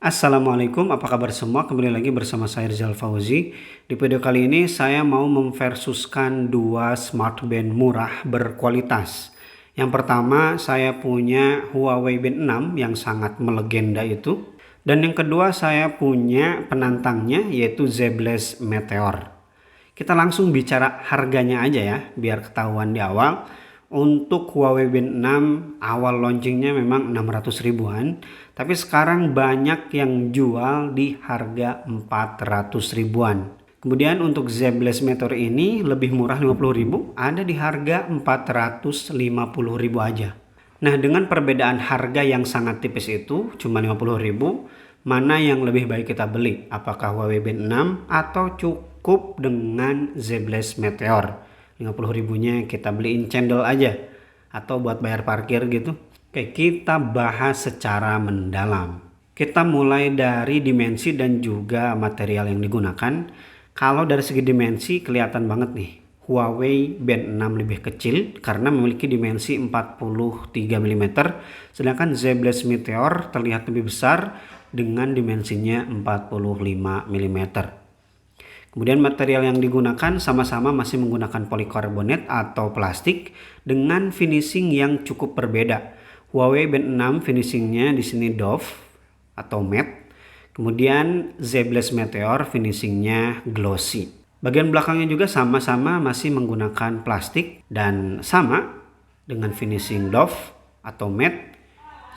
Assalamualaikum, apa kabar semua? Kembali lagi bersama saya Rizal Fauzi. Di video kali ini saya mau memversuskan dua smartband murah berkualitas. Yang pertama, saya punya Huawei Band 6 yang sangat melegenda itu. Dan yang kedua, saya punya penantangnya yaitu ZBlast Meteor. Kita langsung bicara harganya aja ya, biar ketahuan di awal. Untuk Huawei Band 6 awal launchingnya memang 600 ribuan, tapi sekarang banyak yang jual di harga 400 ribuan. Kemudian untuk ZBlast Meteor ini lebih murah 50 ribu, ada di harga 450 ribu aja. Nah, dengan perbedaan harga yang sangat tipis itu, cuma 50 ribu, mana yang lebih baik kita beli? Apakah Huawei Band 6 atau cukup dengan ZBlast Meteor? 50 ribunya kita beliin cendol aja atau buat bayar parkir gitu. Oke, kita bahas secara mendalam. Kita mulai dari dimensi dan juga material yang digunakan. Kalau dari segi dimensi kelihatan banget nih, Huawei Band 6 lebih kecil karena memiliki dimensi 43 mm, sedangkan ZBlast Meteor terlihat lebih besar dengan dimensinya 45 mm. Kemudian material yang digunakan sama-sama masih menggunakan polikarbonat atau plastik dengan finishing yang cukup berbeda. Huawei Band 6 finishingnya di sini doff atau matte. Kemudian ZBlast Meteor finishingnya glossy. Bagian belakangnya juga sama-sama masih menggunakan plastik dan sama dengan finishing doff atau matte.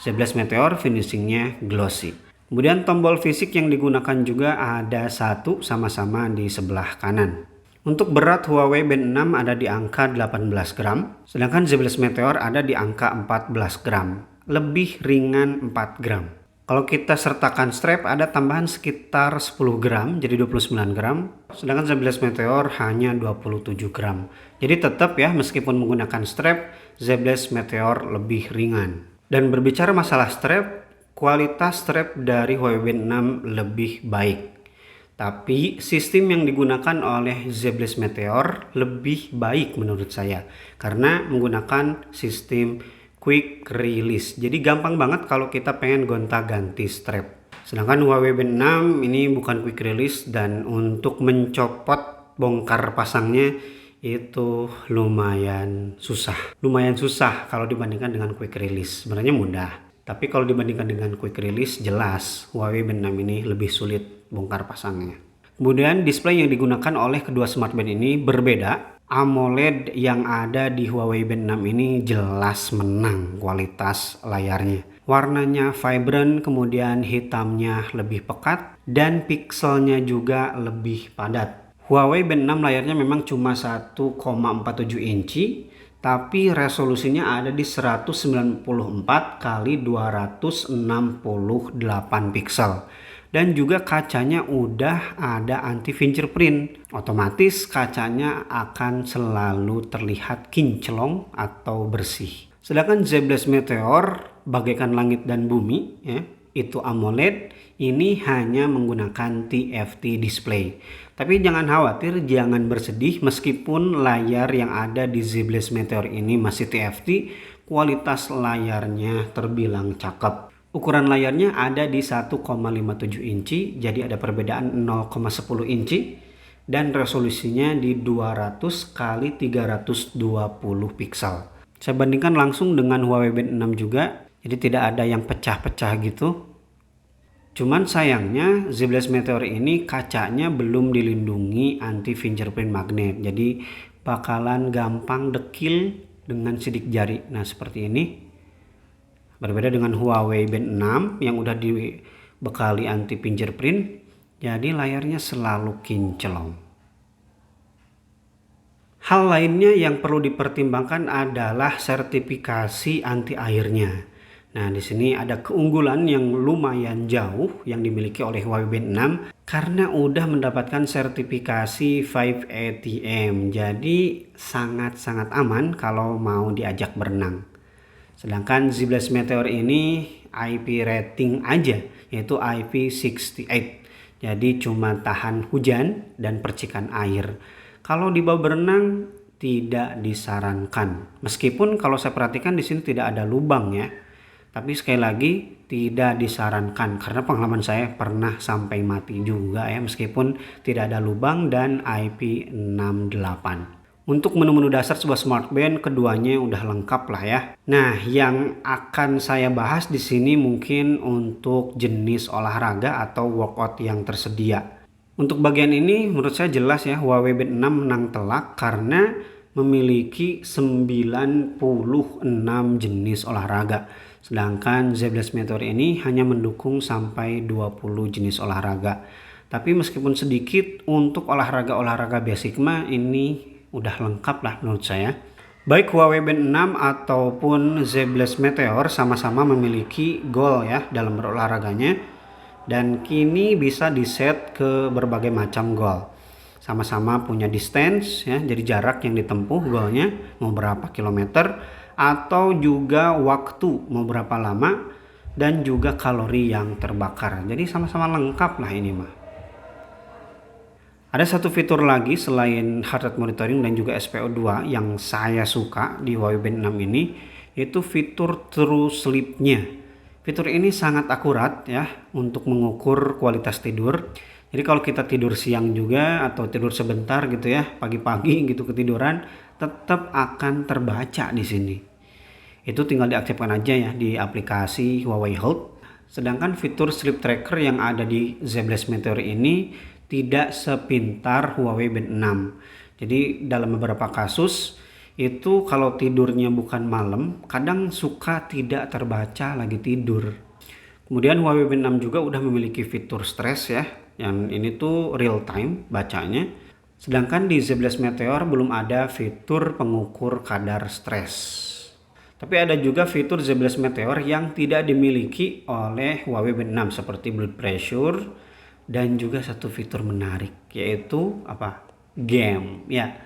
ZBlast Meteor finishingnya glossy. Kemudian tombol fisik yang digunakan juga ada satu sama-sama di sebelah kanan. Untuk berat Huawei Band 6 ada di angka 18 gram, sedangkan ZBlast Meteor ada di angka 14 gram, lebih ringan 4 gram. Kalau kita sertakan strap ada tambahan sekitar 10 gram jadi 29 gram, sedangkan ZBlast Meteor hanya 27 gram. Jadi tetap ya, meskipun menggunakan strap, ZBlast Meteor lebih ringan. Dan berbicara masalah strap, kualitas strap dari Huawei Band 6 lebih baik. Tapi sistem yang digunakan oleh ZBlast Meteor lebih baik menurut saya karena menggunakan sistem quick release. Jadi gampang banget kalau kita pengen gonta-ganti strap. Sedangkan Huawei Band 6 ini bukan quick release dan untuk mencopot bongkar pasangnya itu lumayan susah. Lumayan susah kalau dibandingkan dengan quick release. Sebenarnya mudah. Tapi kalau dibandingkan dengan quick release, jelas Huawei Band 6 ini lebih sulit bongkar pasangnya. Kemudian display yang digunakan oleh kedua smartband ini berbeda. AMOLED yang ada di Huawei Band 6 ini jelas menang kualitas layarnya. Warnanya vibrant, kemudian hitamnya lebih pekat, dan pixelnya juga lebih padat. Huawei Band 6 layarnya memang cuma 1,47 inci, tapi resolusinya ada di 194 kali 268 pixel. Dan juga kacanya udah ada anti fingerprint. Otomatis kacanya akan selalu terlihat kinclong atau bersih. Sedangkan ZBlast Meteor bagaikan langit dan bumi ya, itu AMOLED, ini hanya menggunakan TFT display. Tapi jangan khawatir, jangan bersedih, meskipun layar yang ada di ZBlast Meteor ini masih TFT, kualitas layarnya terbilang cakep. Ukuran layarnya ada di 1,57 inci, jadi ada perbedaan 0,10 inci, dan resolusinya di 200 kali 320 pixel. Saya bandingkan langsung dengan Huawei Band 6 juga, jadi tidak ada yang pecah-pecah gitu. Cuman sayangnya ZBlast Meteor ini kacanya belum dilindungi anti fingerprint magnet. Jadi bakalan gampang dekil dengan sidik jari. Nah, seperti ini. Berbeda dengan Huawei Band 6 yang udah dibekali anti fingerprint. Jadi layarnya selalu kinclong. Hal lainnya yang perlu dipertimbangkan adalah sertifikasi anti airnya. Nah, di sini ada keunggulan yang lumayan jauh yang dimiliki oleh Huawei Band 6 karena udah mendapatkan sertifikasi 5ATM. Jadi sangat-sangat aman kalau mau diajak berenang. Sedangkan ZBlast Meteor ini IP rating aja, yaitu IP68. Jadi cuma tahan hujan dan percikan air. Kalau dibawa berenang tidak disarankan. Meskipun kalau saya perhatikan di sini tidak ada lubang ya. Tapi sekali lagi tidak disarankan karena pengalaman saya pernah sampai mati juga ya, meskipun tidak ada lubang dan IP68. Untuk menu-menu dasar sebuah smartband keduanya udah lengkap lah ya. Nah, yang akan saya bahas di sini mungkin untuk jenis olahraga atau workout yang tersedia. Untuk bagian ini menurut saya jelas ya, Huawei Band 6 menang telak karena memiliki 96 jenis olahraga. Sedangkan Z11 Meteor ini hanya mendukung sampai 20 jenis olahraga. Tapi meskipun sedikit, untuk olahraga-olahraga basic mah ini udah lengkap lah menurut saya. Baik Huawei Band 6 ataupun Z11 Meteor sama-sama memiliki goal ya dalam berolahraganya, dan kini bisa diset ke berbagai macam goal. Sama-sama punya distance ya, jadi jarak yang ditempuh goalnya mau berapa kilometer, atau juga waktu mau berapa lama, dan juga kalori yang terbakar. Jadi sama-sama lengkap lah ini mah. Ada satu fitur lagi selain heart rate monitoring dan juga SPO2 yang saya suka di Huawei Band 6 ini, yaitu fitur True Sleep-nya. Fitur ini sangat akurat ya untuk mengukur kualitas tidur. Jadi kalau kita tidur siang juga atau tidur sebentar gitu ya, pagi-pagi gitu ketiduran, tetap akan terbaca di sini. Itu tinggal diaktifkan aja ya di aplikasi Huawei Health. Sedangkan fitur sleep tracker yang ada di Z11 Meteor ini tidak sepintar Huawei Band 6. Jadi dalam beberapa kasus itu kalau tidurnya bukan malam, kadang suka tidak terbaca lagi tidur. Kemudian Huawei Band 6 juga udah memiliki fitur stress ya, yang ini tuh real time bacanya. Sedangkan di Z11 Meteor belum ada fitur pengukur kadar stres. Tapi ada juga fitur Z11 Meteor yang tidak dimiliki oleh Huawei Band 6 seperti blood pressure. Dan juga satu fitur menarik yaitu apa? Game ya.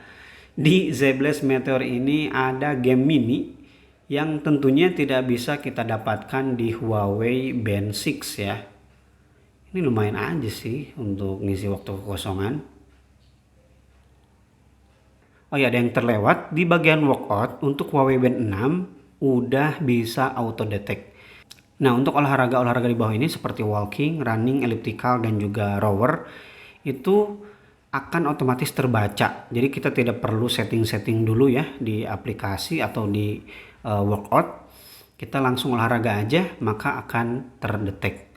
Di Z11 Meteor ini ada game mini yang tentunya tidak bisa kita dapatkan di Huawei Band 6 ya. Ini lumayan aja sih untuk ngisi waktu kekosongan. Oh ya, ada yang terlewat di bagian workout untuk Huawei Band 6 udah bisa auto detect. Nah, untuk olahraga-olahraga di bawah ini seperti walking, running, elliptical, dan juga rower itu akan otomatis terbaca. Jadi kita tidak perlu setting-setting dulu ya di aplikasi atau di workout. Kita langsung olahraga aja maka akan terdetek.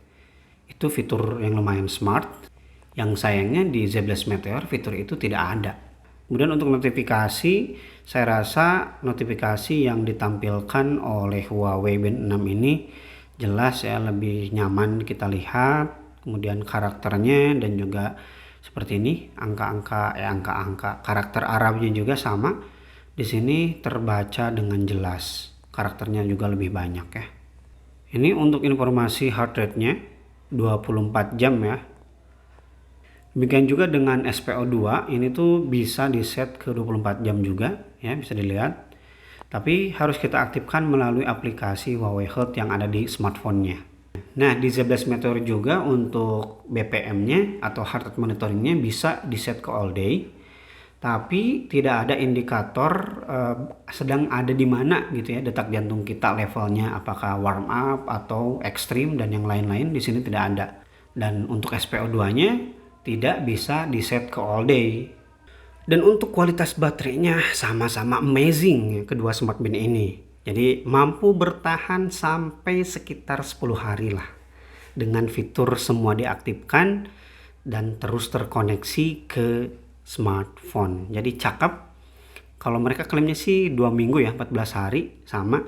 Itu fitur yang lumayan smart. Yang sayangnya di Z11 Meteor fitur itu tidak ada. Kemudian untuk notifikasi, saya rasa notifikasi yang ditampilkan oleh Huawei Band 6 ini jelas ya, lebih nyaman kita lihat. Kemudian karakternya dan juga seperti ini, angka-angka karakter Arabnya juga sama. Di sini terbaca dengan jelas. Karakternya juga lebih banyak ya. Ini untuk informasi heart rate-nya 24 jam ya. Demikian juga dengan SPO2, ini tuh bisa di set ke 24 jam juga ya, bisa dilihat. Tapi harus kita aktifkan melalui aplikasi Huawei Health yang ada di smartphone-nya. Nah, di Z11 Meteor juga untuk BPM-nya atau heart rate monitoring-nya bisa di set ke all day. Tapi tidak ada indikator sedang ada di mana gitu ya detak jantung kita levelnya, apakah warm up atau ekstrim dan yang lain-lain di sini tidak ada. Dan untuk SPO2-nya tidak bisa di set ke all day. Dan untuk kualitas baterainya sama-sama amazing kedua smartband ini. Jadi mampu bertahan sampai sekitar 10 hari lah. Dengan fitur semua diaktifkan dan terus terkoneksi ke smartphone. Jadi cakep. Kalau mereka klaimnya sih 2 minggu ya, 14 hari sama.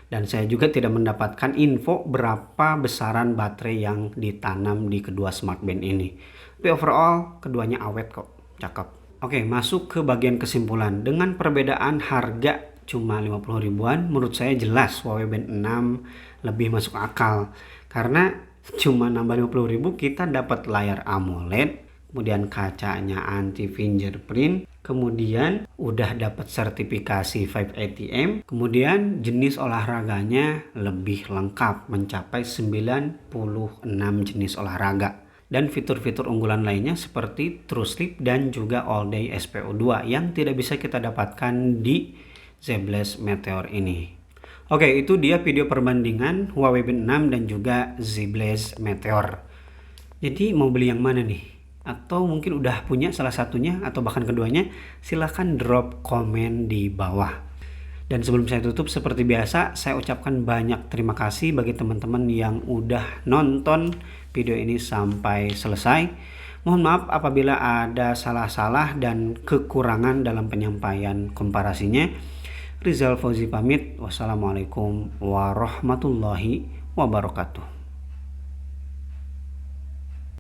Dan saya juga tidak mendapatkan info berapa besaran baterai yang ditanam di kedua smartband ini. Tapi overall keduanya awet kok, cakep. Oke, masuk ke bagian kesimpulan. Dengan perbedaan harga cuma 50 ribuan, menurut saya jelas Huawei Band 6 lebih masuk akal. Karena cuma nambah 50 ribu kita dapat layar AMOLED, kemudian kacanya anti fingerprint, kemudian udah dapat sertifikasi 5ATM, kemudian jenis olahraganya lebih lengkap mencapai 96 jenis olahraga. Dan fitur-fitur unggulan lainnya seperti True Sleep dan juga All Day SPO2 yang tidak bisa kita dapatkan di Z11 Meteor ini. Oke, itu dia video perbandingan Huawei Band 6 dan juga Z-Blaze Meteor. Jadi mau beli yang mana nih? Atau mungkin udah punya salah satunya atau bahkan keduanya? Silahkan drop komen di bawah. Dan sebelum saya tutup, seperti biasa, saya ucapkan banyak terima kasih bagi teman-teman yang udah nonton video ini sampai selesai. Mohon maaf apabila ada salah-salah dan kekurangan dalam penyampaian komparasinya. Rizal Fauzi pamit. Wassalamualaikum warahmatullahi wabarakatuh.